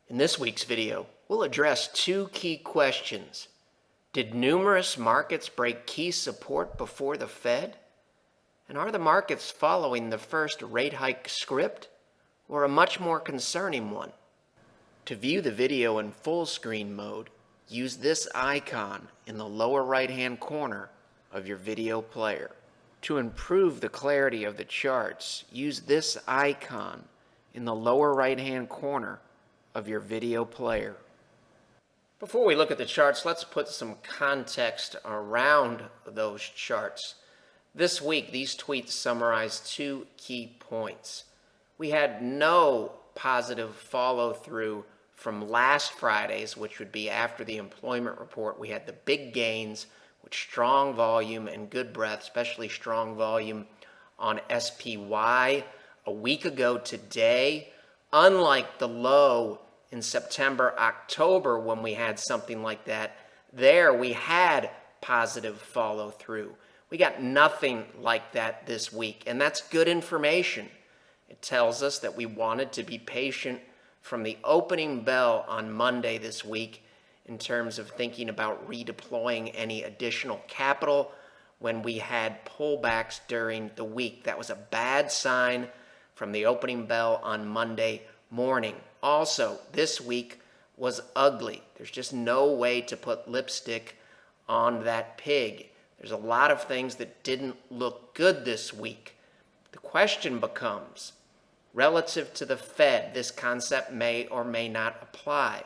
In this week's video, we'll address two key questions. Did numerous markets break key support before the Fed? And are the markets following the first rate hike script, or a much more concerning one? To view the video in full screen mode, use this icon in the lower right-hand corner of your video player. To improve the clarity of the charts, use this icon in the lower right-hand corner of your video player. Before we look at the charts, let's put some context around those charts. This week, these tweets summarize two key points. We had no positive follow-through from last Friday's, which would be after the employment report. We had the big gains with strong volume and good breadth, especially strong volume on SPY. A week ago today, unlike the low in September, October, when we had something like that, there we had positive follow-through. We got nothing like that this week, and that's good information. It tells us that we wanted to be patient from the opening bell on Monday this week in terms of thinking about redeploying any additional capital when we had pullbacks during the week. That was a bad sign from the opening bell on Monday morning. Also, this week was ugly. There's just no way to put lipstick on that pig. There's a lot of things that didn't look good this week. The question becomes, relative to the Fed, this concept may or may not apply.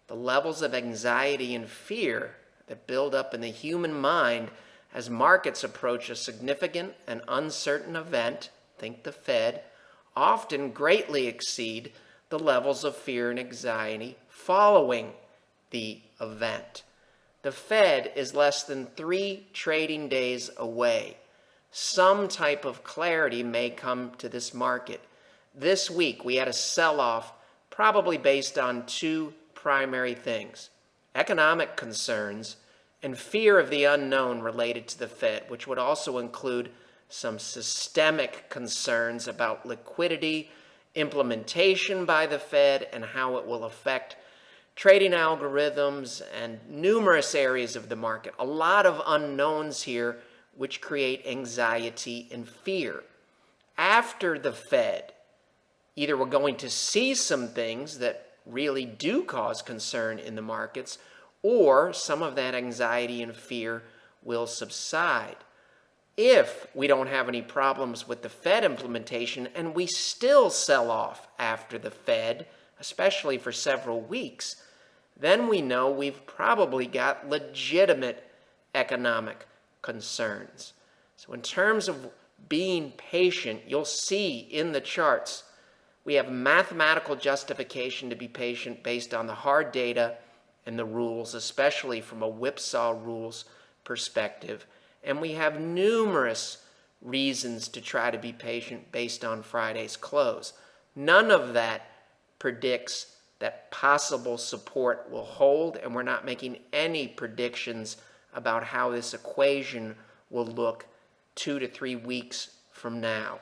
The levels of anxiety and fear that build up in the human mind as markets approach a significant and uncertain event, think the Fed, often greatly exceed the levels of fear and anxiety following the event. The Fed is less than 3 trading days away. Some type of clarity may come to this market. This week, we had a sell-off probably based on two primary things: economic concerns and fear of the unknown related to the Fed, which would also include some systemic concerns about liquidity, implementation by the Fed, and how it will affect trading algorithms and numerous areas of the market. A lot of unknowns here which create anxiety and fear. After the Fed, either we're going to see some things that really do cause concern in the markets, or some of that anxiety and fear will subside. If we don't have any problems with the Fed implementation and we still sell off after the Fed, especially for several weeks, then we know we've probably got legitimate economic concerns. So in terms of being patient, you'll see in the charts we have mathematical justification to be patient based on the hard data and the rules, especially from a whipsaw rules perspective. And we have numerous reasons to try to be patient based on Friday's close. None of that predicts that possible support will hold, and we're not making any predictions about how this equation will look 2 to 3 weeks from now.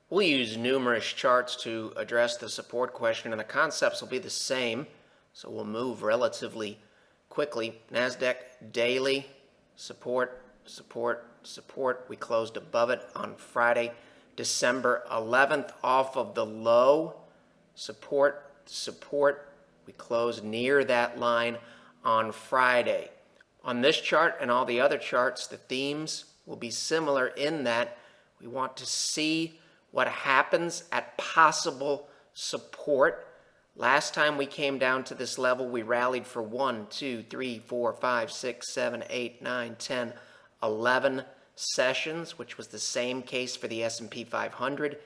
We'll use numerous charts to address the support question, and the concepts will be the same, so we'll move relatively quickly. NASDAQ daily, support, support, support. We closed above it on Friday, December 11th, off of the low. Support, support. We closed near that line on Friday. On this chart and all the other charts, the themes will be similar in that we want to see what happens at possible support. Last time we came down to this level, we rallied for 1, 2, 3, 4, 5, 6, 7, 8, 9, 10, 11 sessions, which was the same case for the S&P 500.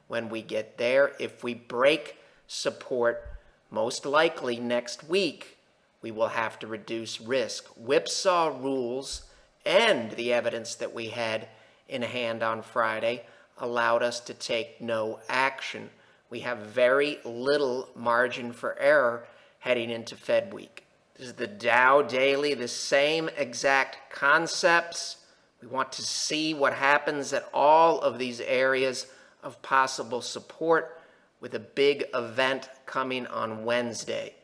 When we get there, if we break support, most likely next week, we will have to reduce risk. Whipsaw rules and the evidence that we had in hand on Friday allowed us to take no action. We have very little margin for error heading into Fed week. This is the Dow daily, the same exact concepts. We want to see what happens at all of these areas of possible support with a big event coming on Wednesday.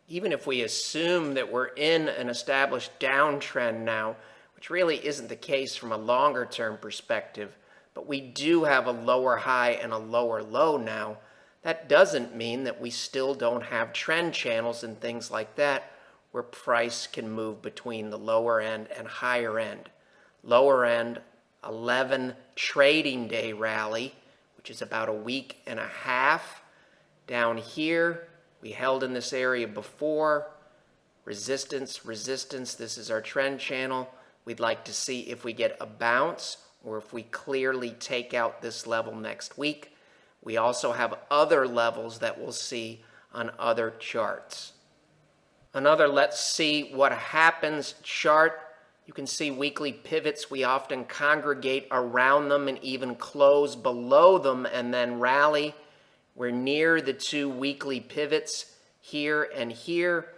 Even if we assume that we're in an established downtrend now, which really isn't the case from a longer term perspective, but we do have a lower high and a lower low now, that doesn't mean that we still don't have trend channels and things like that where price can move between the lower end and higher end. Lower end, 11 trading day rally, which is about a week and a half. Down here, we held in this area before. Resistance, resistance, this is our trend channel. We'd like to see if we get a bounce or if we clearly take out this level next week. We also have other levels that we'll see on other charts. Another let's see what happens chart. You can see weekly pivots. We often congregate around them and even close below them and then rally. We're near the two weekly pivots here and here.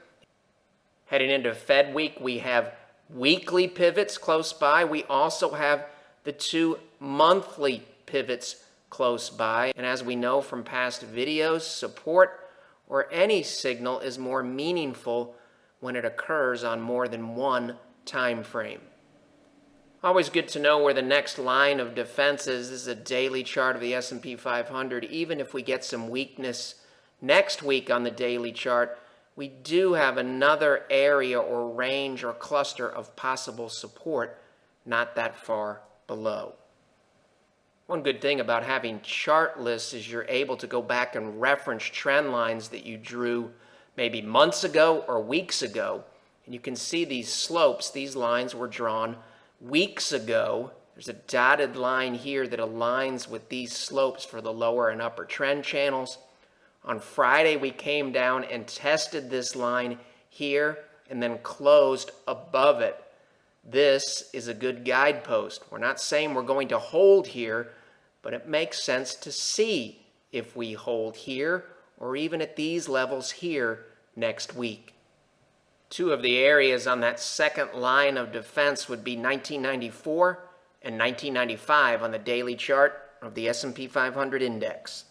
Heading into Fed week, we have weekly pivots close by. We also have the two monthly pivots close by. And as we know from past videos, support or any signal is more meaningful when it occurs on more than one time frame. Always good to know where the next line of defense is. This is a daily chart of the S&P 500. Even if we get some weakness next week on the daily chart, we do have another area or range or cluster of possible support not that far below. One good thing about having chart lists is you're able to go back and reference trend lines that you drew maybe months ago or weeks ago. And you can see these slopes. These lines were drawn weeks ago. There's a dotted line here that aligns with these slopes for the lower and upper trend channels. On Friday, we came down and tested this line here and then closed above it. This is a good guidepost. We're not saying we're going to hold here, but it makes sense to see if we hold here or even at these levels here next week. Two of the areas on that second line of defense would be 1994 and 1995 on the daily chart of the S&P 500 index.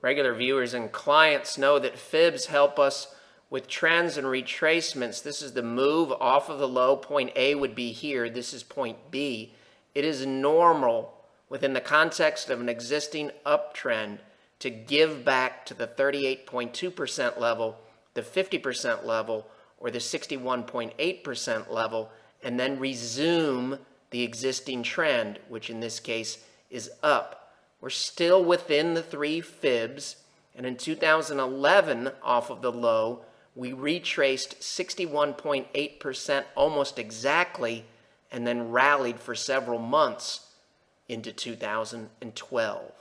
Regular viewers and clients know that fibs help us with trends and retracements. This is the move off of the low. Point A would be here. This is point B. It is normal within the context of an existing uptrend to give back to the 38.2% level, the 50% level, or the 61.8% level, and then resume the existing trend, which in this case is up. We're still within the three fibs, and in 2011, off of the low, we retraced 61.8% almost exactly, and then rallied for several months into 2012.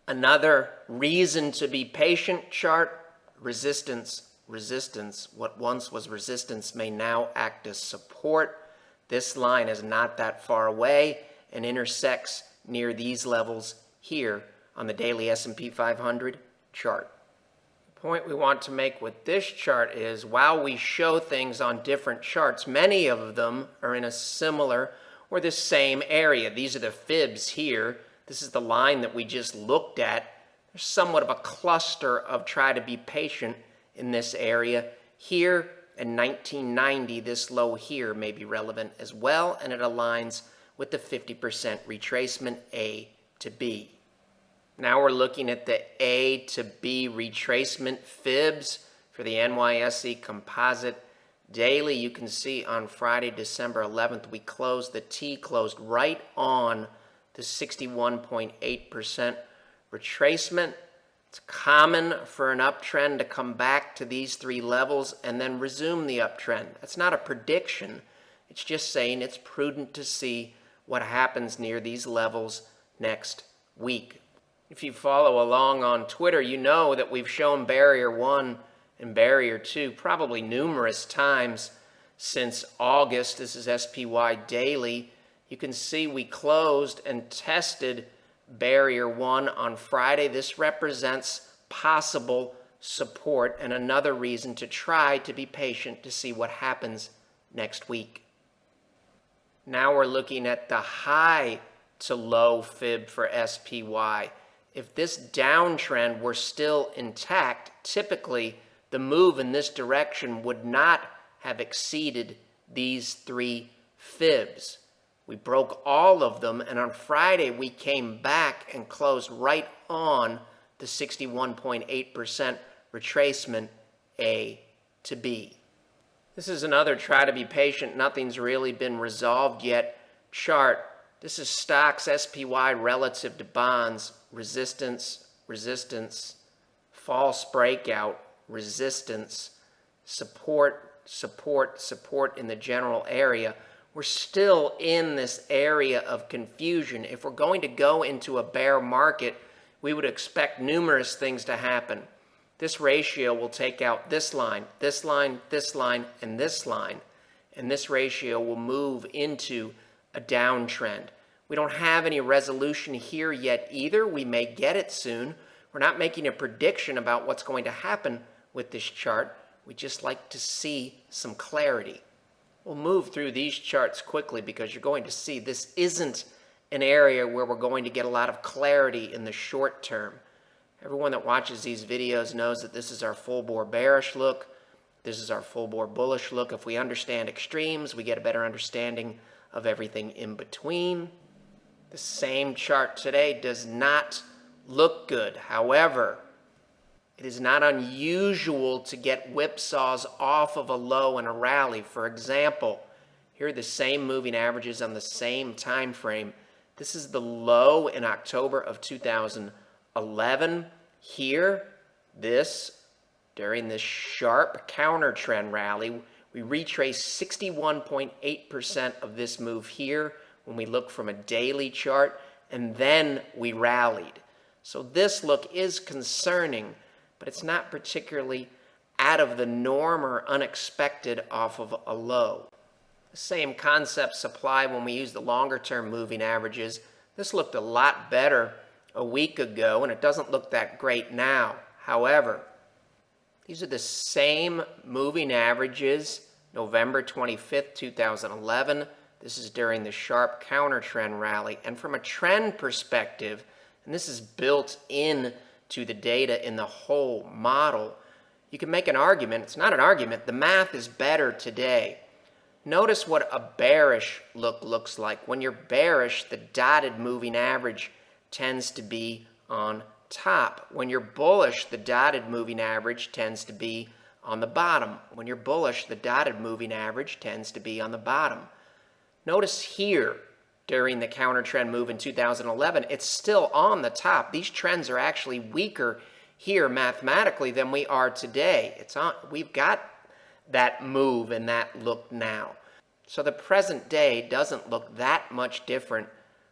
Another reason to be patient chart, resistance. Resistance, what once was resistance may now act as support. This line is not that far away and intersects near these levels here on the daily S&P 500 chart. The point we want to make with this chart is while we show things on different charts, many of them are in a similar or the same area. These are the fibs here. This is the line that we just looked at. There's somewhat of a cluster of try to be patient in this area. Here in 1990, this low here may be relevant as well, and it aligns with the 50% retracement A to B. Now we're looking at the A to B retracement fibs for the NYSE Composite daily. You can see on Friday, December 11th, the T closed right on the 61.8% retracement. It's common for an uptrend to come back to these three levels and then resume the uptrend. That's not a prediction. It's just saying it's prudent to see what happens near these levels next week. If you follow along on Twitter, you know that we've shown Barrier 1 and Barrier 2 probably numerous times since August. This is SPY daily. You can see we closed and tested Barrier 1 on Friday. This represents possible support and another reason to try to be patient to see what happens next week. Now we're looking at the high to low fib for SPY. if this downtrend were still intact, typically the move in this direction would not have exceeded these 3 fibs. We broke all of them, and on Friday we came back and closed right on the 61.8% retracement A to B. This is another try to be patient, nothing's really been resolved yet chart. This is stocks SPY relative to bonds, resistance, resistance, false breakout, resistance, support, support, support in the general area. We're still in this area of confusion. If we're going to go into a bear market, we would expect numerous things to happen. This ratio will take out this line, this line, this line, and this line. And this ratio will move into a downtrend. We don't have any resolution here yet either. We may get it soon. We're not making a prediction about what's going to happen with this chart. We just like to see some clarity. We'll move through these charts quickly because you're going to see this isn't an area where we're going to get a lot of clarity in the short term. Everyone that watches these videos knows that this is our full bore bearish look. This is our full bore bullish look. If we understand extremes, we get a better understanding of everything in between. The same chart today does not look good. However, it is not unusual to get whipsaws off of a low in a rally. For example, here are the same moving averages on the same time frame. This is the low in October of 2011. Here, during this sharp counter trend rally, we retraced 61.8% of this move here when we look from a daily chart, and then we rallied. So this look is concerning, but it's not particularly out of the norm or unexpected off of a low. The same concepts apply when we use the longer term moving averages. This looked a lot better a week ago, and it doesn't look that great now. However, these are the same moving averages, November 25th, 2011. This is during the sharp counter trend rally. And from a trend perspective, and this is built in to the data in the whole model, you can make an argument. It's not an argument. The math is better today. Notice what a bearish look looks like. When you're bearish, the dotted moving average tends to be on top. When you're bullish, the dotted moving average tends to be on the bottom. When you're bullish, the dotted moving average tends to be on the bottom. Notice here, during the counter trend move in 2011, it's still on the top. These trends are actually weaker here mathematically than we are today. We've got that move and that look now. So the present day doesn't look that much different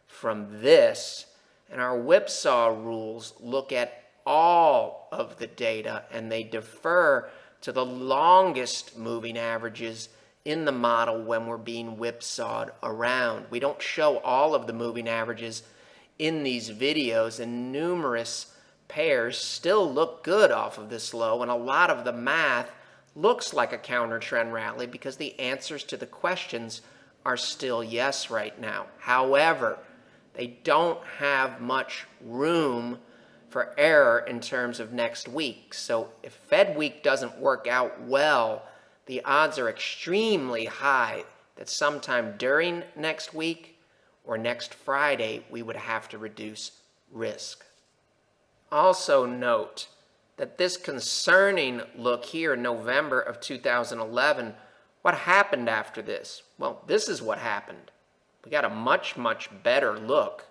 from this. And our whipsaw rules look at all of the data, and they defer to the longest moving averages in the model when we're being whipsawed around. We don't show all of the moving averages in these videos, and numerous pairs still look good off of this low, and a lot of the math looks like a counter trend rally because the answers to the questions are still yes right now. However, they don't have much room for error in terms of next week. So if Fed week doesn't work out well, the odds are extremely high that sometime during next week or next Friday, we would have to reduce risk. Also note that this concerning look here in November of 2011, what happened after this? Well, this is what happened. We got a much, much better look.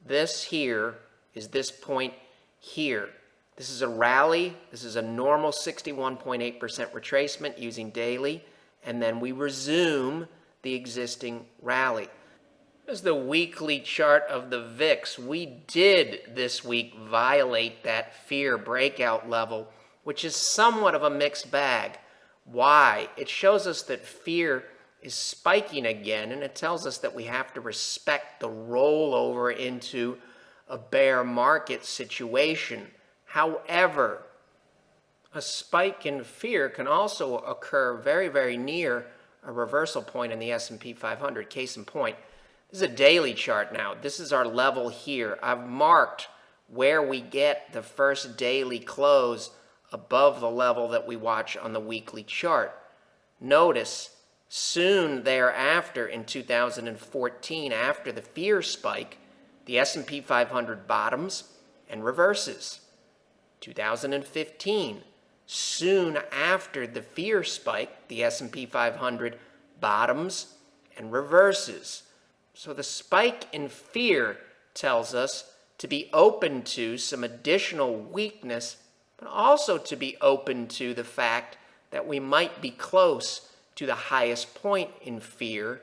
This here is this point here. This is a rally. This is a normal 61.8% retracement using daily, and then we resume the existing rally. As the weekly chart of the VIX, we did this week violate that fear breakout level, which is somewhat of a mixed bag. Why? It shows us that fear is spiking again, and it tells us that we have to respect the rollover into a bear market situation. However, a spike in fear can also occur very, very near a reversal point in the S&P 500. Case in point, this is a daily chart now. This is our level here. I've marked where we get the first daily close above the level that we watch on the weekly chart. Notice, soon thereafter in 2014, after the fear spike, the S&P 500 bottoms and reverses. 2015, soon after the fear spike, the S&P 500 bottoms and reverses. So the spike in fear tells us to be open to some additional weakness, but also to be open to the fact that we might be close to the highest point in fear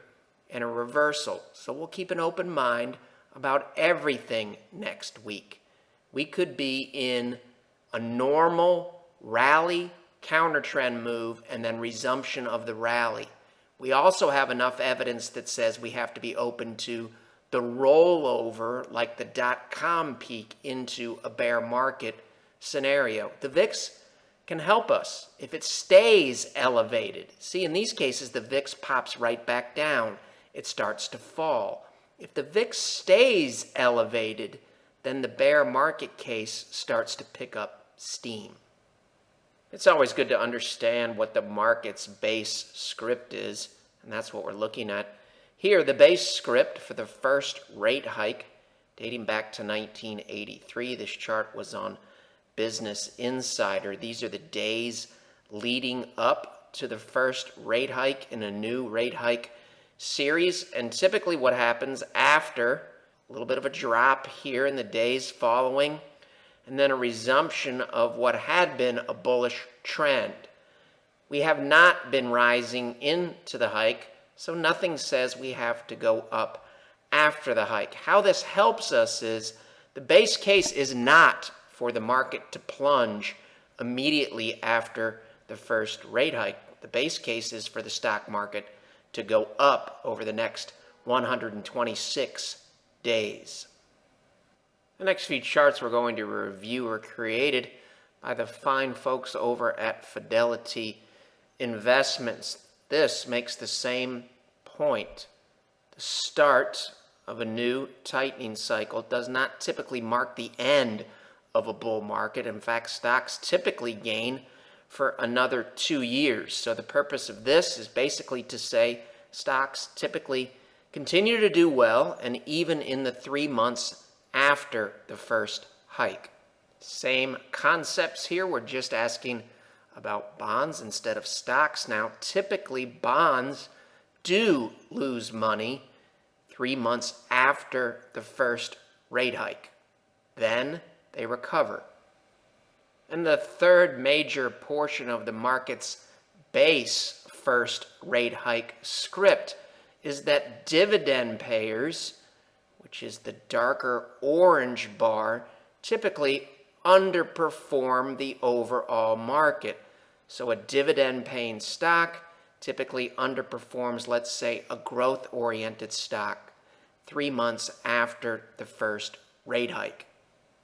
and a reversal. So we'll keep an open mind about everything next week. We could be in a normal rally, counter-trend move, and then resumption of the rally. We also have enough evidence that says we have to be open to the rollover, like the dot-com peak, into a bear market scenario. The VIX can help us if it stays elevated. See, in these cases, the VIX pops right back down. It starts to fall. If the VIX stays elevated, then the bear market case starts to pick up steam. It's always good to understand what the market's base script is, and that's what we're looking at. Here, the base script for the first rate hike, dating back to 1983. This chart was on Business Insider. These are the days leading up to the first rate hike in a new rate hike series. And typically what happens after, a little bit of a drop here in the days following, and then a resumption of what had been a bullish trend. We have not been rising into the hike, so nothing says we have to go up after the hike. How this helps us is the base case is not for the market to plunge immediately after the first rate hike. The base case is for the stock market to go up over the next 126 days. The next few charts we're going to review were created by the fine folks over at Fidelity Investments. This makes the same point. The start of a new tightening cycle does not typically mark the end of a bull market. In fact, stocks typically gain for another 2 years. So the purpose of this is basically to say stocks typically continue to do well, and even in the 3 months after the first hike. Same concepts here. We're just asking about bonds instead of stocks now. Typically, bonds do lose money 3 months after the first rate hike. Then they recover. And the third major portion of the market's base first rate hike script is that dividend payers, which is the darker orange bar, typically underperform the overall market. So a dividend-paying stock typically underperforms, let's say, a growth-oriented stock 3 months after the first rate hike.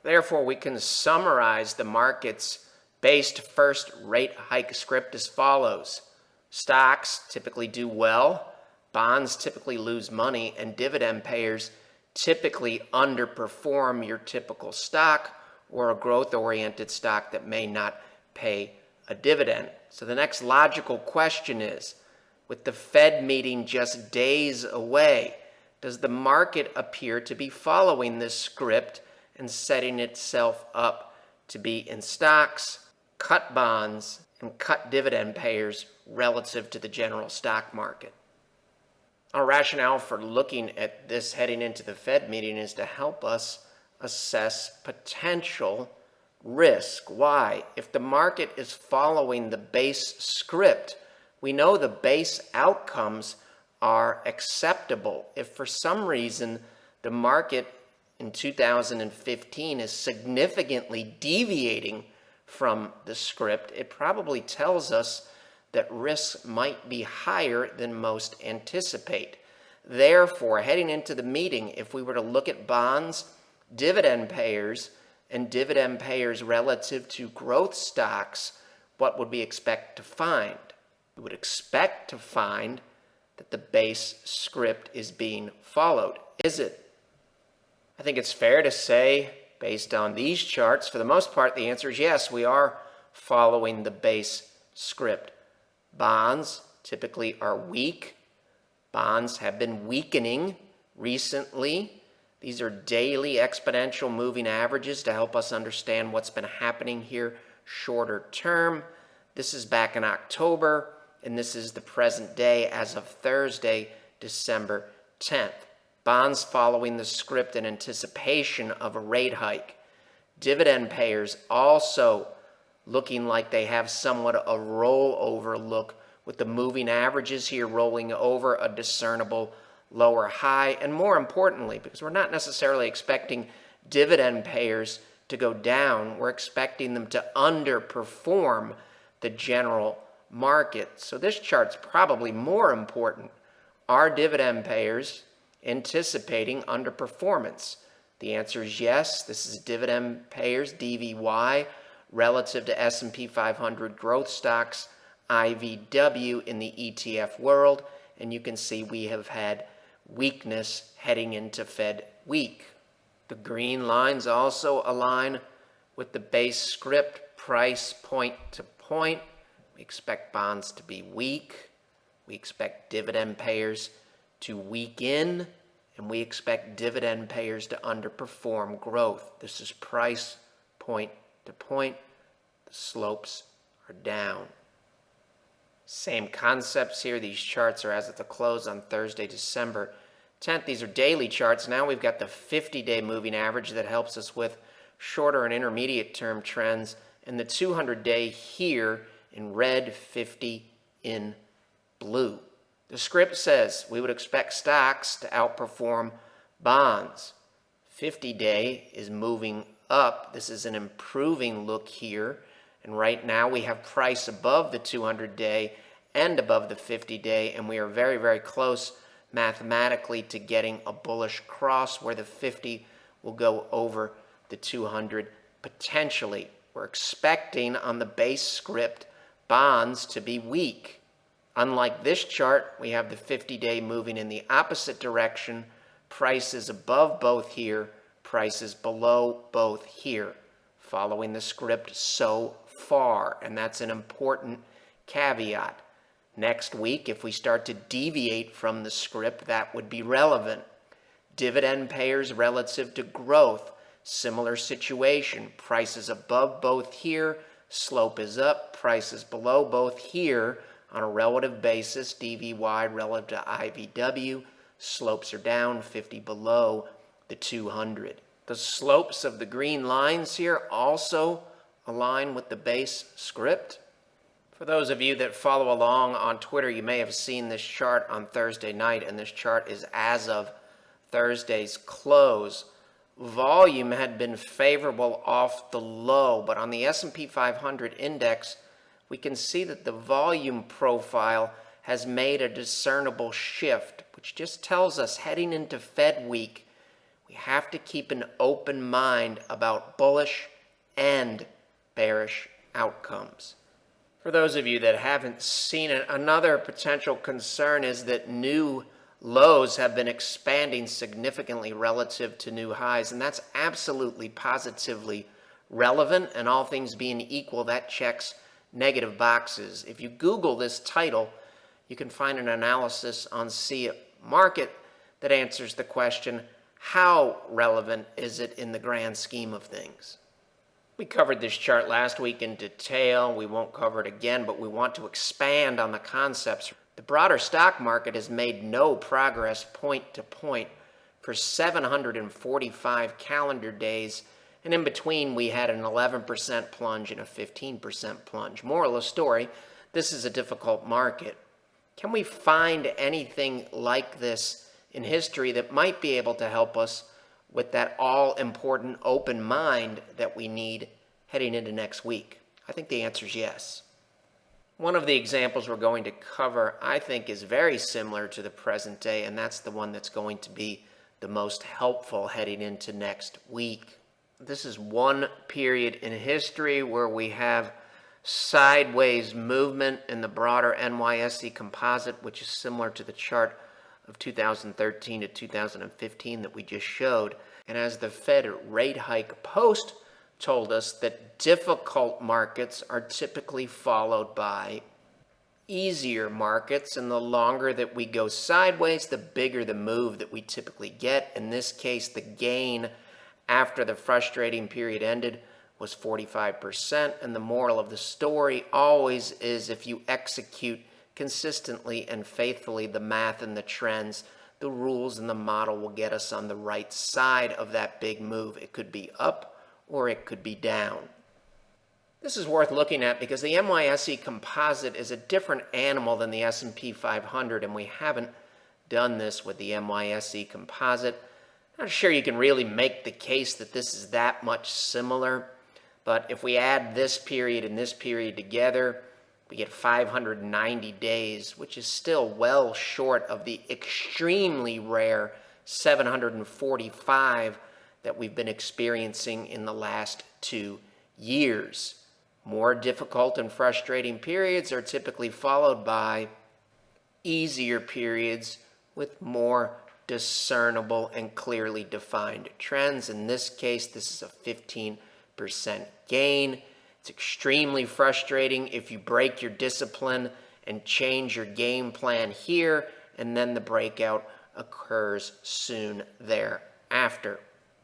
Therefore, we can summarize the market's based first rate hike script as follows. Stocks typically do well, bonds typically lose money, and dividend payers typically underperform your typical stock or a growth-oriented stock that may not pay a dividend. So the next logical question is, with the Fed meeting just days away, does the market appear to be following this script and setting itself up to be in stocks, cut bonds, and cut dividend payers relative to the general stock market? Our rationale for looking at this heading into the Fed meeting is to help us assess potential risk. Why? If the market is following the base script, we know the base outcomes are acceptable. If for some reason the market in 2015 is significantly deviating from the script, it probably tells us that risks might be higher than most anticipate. Therefore, heading into the meeting, if we were to look at bonds, dividend payers, and dividend payers relative to growth stocks, what would we expect to find? We would expect to find that the base script is being followed. Is it? I think it's fair to say, Based on these charts, for the most part, the answer is yes, we are following the base script. Bonds typically are weak. Bonds have been weakening recently. These are daily exponential moving averages to help us understand what's been happening here shorter term. This is back in October, and this is the present day as of Thursday, December 10th. Bonds following the script in anticipation of a rate hike. Dividend payers also looking like they have somewhat a rollover look, with the moving averages here rolling over a discernible lower high. And more importantly, because we're not necessarily expecting dividend payers to go down, we're expecting them to underperform the general market. So this chart's probably more important. Are dividend payers anticipating underperformance? The answer is yes. This is dividend payers, DVY, relative to S&P 500 growth stocks, IVW in the ETF world. And you can see we have had weakness heading into Fed week. The green lines also align with the base script price point to point. We expect bonds to be weak. We expect dividend payers to weaken. And we expect dividend payers to underperform growth. This is price point to point. The slopes are down. Same concepts here. These charts are as at the close on Thursday, December 10th. These are daily charts. Now we've got the 50-day moving average that helps us with shorter and intermediate term trends, and the 200-day here in red, 50 in blue. The script says we would expect stocks to outperform bonds. 50-day is moving up. This is an improving look here. And right now we have price above the 200-day and above the 50-day, and we are very, very close mathematically to getting a bullish cross where the 50 will go over the 200 potentially. We're expecting on the base script bonds to be weak. Unlike this chart, we have the 50-day moving in the opposite direction. Price is above both here, price is below both here, following the script so far, and that's an important caveat. Next week, if we start to deviate from the script, that would be relevant. Dividend payers relative to growth, similar situation. Price is above both here, slope is up, price is below both here on a relative basis. DVY relative to IVW, slopes are down, 50 below the 200. The slopes of the green lines here also align with the base script. For those of you that follow along on Twitter, you may have seen this chart on Thursday night, and this chart is as of Thursday's close. Volume had been favorable off the low, but on the S&P 500 index, we can see that the volume profile has made a discernible shift, which just tells us heading into Fed week, we have to keep an open mind about bullish and bearish outcomes. For those of you that haven't seen it, another potential concern is that new lows have been expanding significantly relative to new highs, and that's absolutely positively relevant, and all things being equal, that checks negative boxes. If you Google this title, you can find an analysis on See It Market that answers the question, how relevant is it in the grand scheme of things? We covered this chart last week in detail. We won't cover it again, but we want to expand on the concepts. The broader stock market has made no progress point to point for 745 calendar days, and in between we had an 11% plunge and a 15% plunge. Moral of the story, this is a difficult market. Can we find anything like this in history that might be able to help us with that all-important open mind that we need heading into next week? I think the answer is yes. One of the examples we're going to cover, I think, is very similar to the present day, and that's the one that's going to be the most helpful heading into next week. This is one period in history where we have sideways movement in the broader NYSE composite, which is similar to the chart of 2013 to 2015 that we just showed. And as the Fed rate hike post told us that difficult markets are typically followed by easier markets, and the longer that we go sideways, the bigger the move that we typically get. In this case, the gain after the frustrating period ended was 45%, and the moral of the story always is if you execute consistently and faithfully the math and the trends, the rules and the model will get us on the right side of that big move. It could be up or it could be down. This is worth looking at because the NYSE Composite is a different animal than the S&P 500, and we haven't done this with the NYSE Composite. I'm not sure you can really make the case that this is that much similar, but if we add this period and this period together, we get 590 days, which is still well short of the extremely rare 745 that we've been experiencing in the last 2 years. More difficult and frustrating periods are typically followed by easier periods with more discernible and clearly defined trends. In this case, this is a 15% gain. It's extremely frustrating if you break your discipline and change your game plan here, and then the breakout occurs soon thereafter.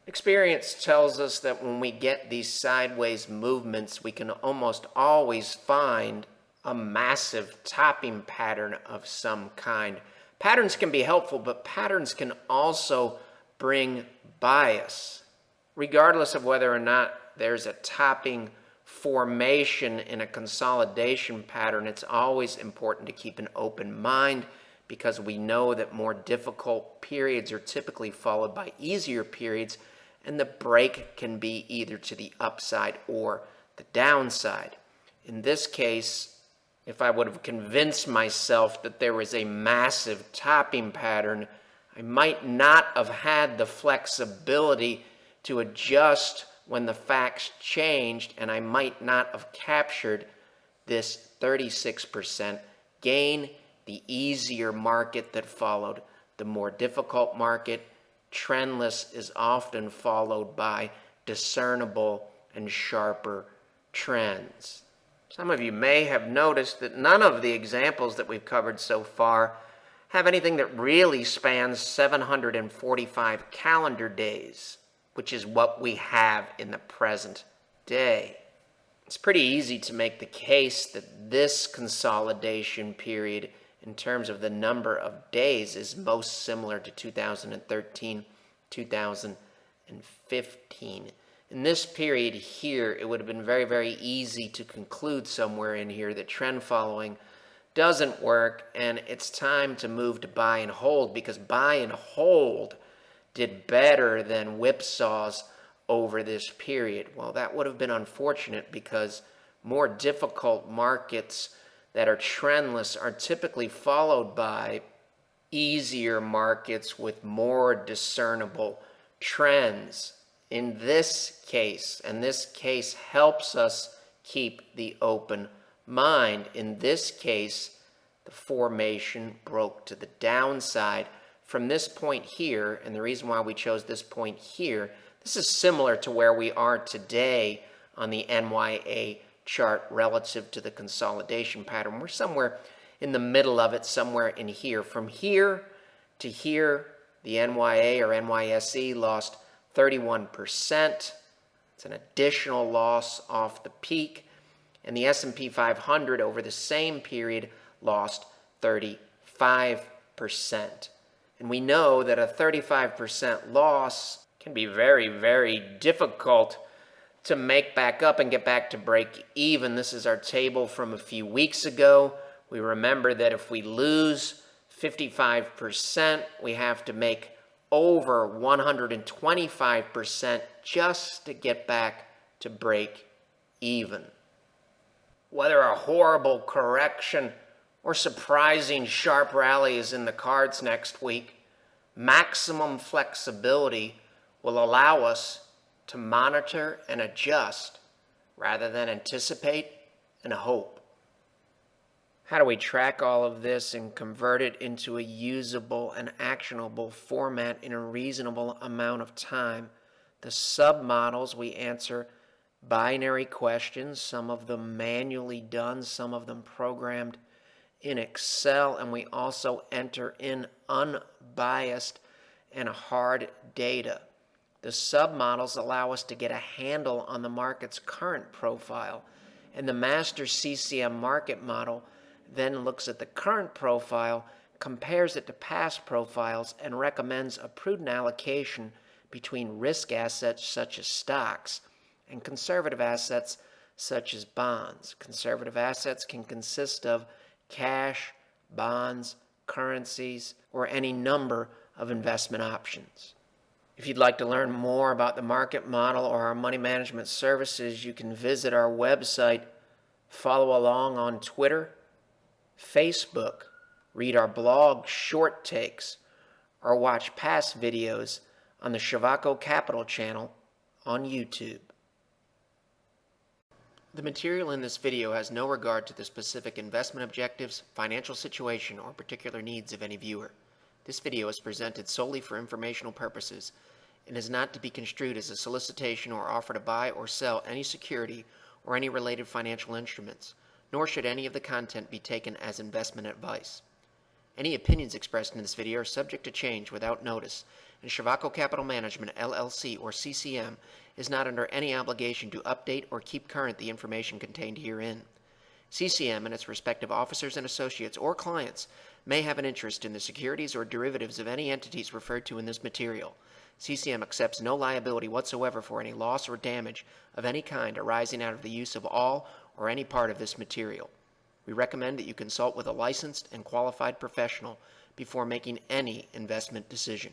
Experience tells us that when we get these sideways movements, we can almost always find a massive topping pattern of some kind. Patterns can be helpful, but patterns can also bring bias. Regardless of whether or not there's a topping formation in a consolidation pattern, it's always important to keep an open mind because we know that more difficult periods are typically followed by easier periods, and the break can be either to the upside or the downside. In this case, if I would have convinced myself that there was a massive topping pattern, I might not have had the flexibility to adjust when the facts changed, and I might not have captured this 36% gain, the easier market that followed the more difficult market. Trendless is often followed by discernible and sharper trends. Some of you may have noticed that none of the examples that we've covered so far have anything that really spans 745 calendar days, which is what we have in the present day. It's pretty easy to make the case that this consolidation period in terms of the number of days is most similar to 2013, 2015. In this period here, it would have been very, very easy to conclude somewhere in here that trend following doesn't work and it's time to move to buy and hold, because buy and hold did better than whipsaws over this period. Well, that would have been unfortunate because more difficult markets that are trendless are typically followed by easier markets with more discernible trends. In this case, and this case helps us keep the open mind. In this case, the formation broke to the downside from this point here, and the reason why we chose this point here, this is similar to where we are today on the NYA chart relative to the consolidation pattern. We're somewhere in the middle of it, somewhere in here. From here to here, the NYA or NYSE lost 31%. It's an additional loss off the peak. And the S&P 500 over the same period lost 35%. And we know that a 35% loss can be very, very difficult to make back up and get back to break even. This is our table from a few weeks ago. We remember that if we lose 55%, we have to make over 125% just to get back to break even. Whether a horrible correction or surprising sharp rally is in the cards next week, maximum flexibility will allow us to monitor and adjust rather than anticipate and hope. How do we track all of this and convert it into a usable and actionable format in a reasonable amount of time? The submodels, we answer binary questions, some of them manually done, some of them programmed in Excel, and we also enter in unbiased and hard data. The submodels allow us to get a handle on the market's current profile, and the master CCM market model then looks at the current profile, compares it to past profiles, and recommends a prudent allocation between risk assets such as stocks and conservative assets such as bonds. Conservative assets can consist of cash, bonds, currencies, or any number of investment options. If you'd like to learn more about the market model or our money management services, you can visit our website, follow along on Twitter, Facebook, read our blog Short Takes, or watch past videos on the Shavaco Capital channel on YouTube. The material in this video has no regard to the specific investment objectives, financial situation, or particular needs of any viewer. This video is presented solely for informational purposes and is not to be construed as a solicitation or offer to buy or sell any security or any related financial instruments, nor should any of the content be taken as investment advice. Any opinions expressed in this video are subject to change without notice, and Shavaco Capital Management, LLC, or CCM, is not under any obligation to update or keep current the information contained herein. CCM and its respective officers and associates or clients may have an interest in the securities or derivatives of any entities referred to in this material. CCM accepts no liability whatsoever for any loss or damage of any kind arising out of the use of all or any part of this material. We recommend that you consult with a licensed and qualified professional before making any investment decision.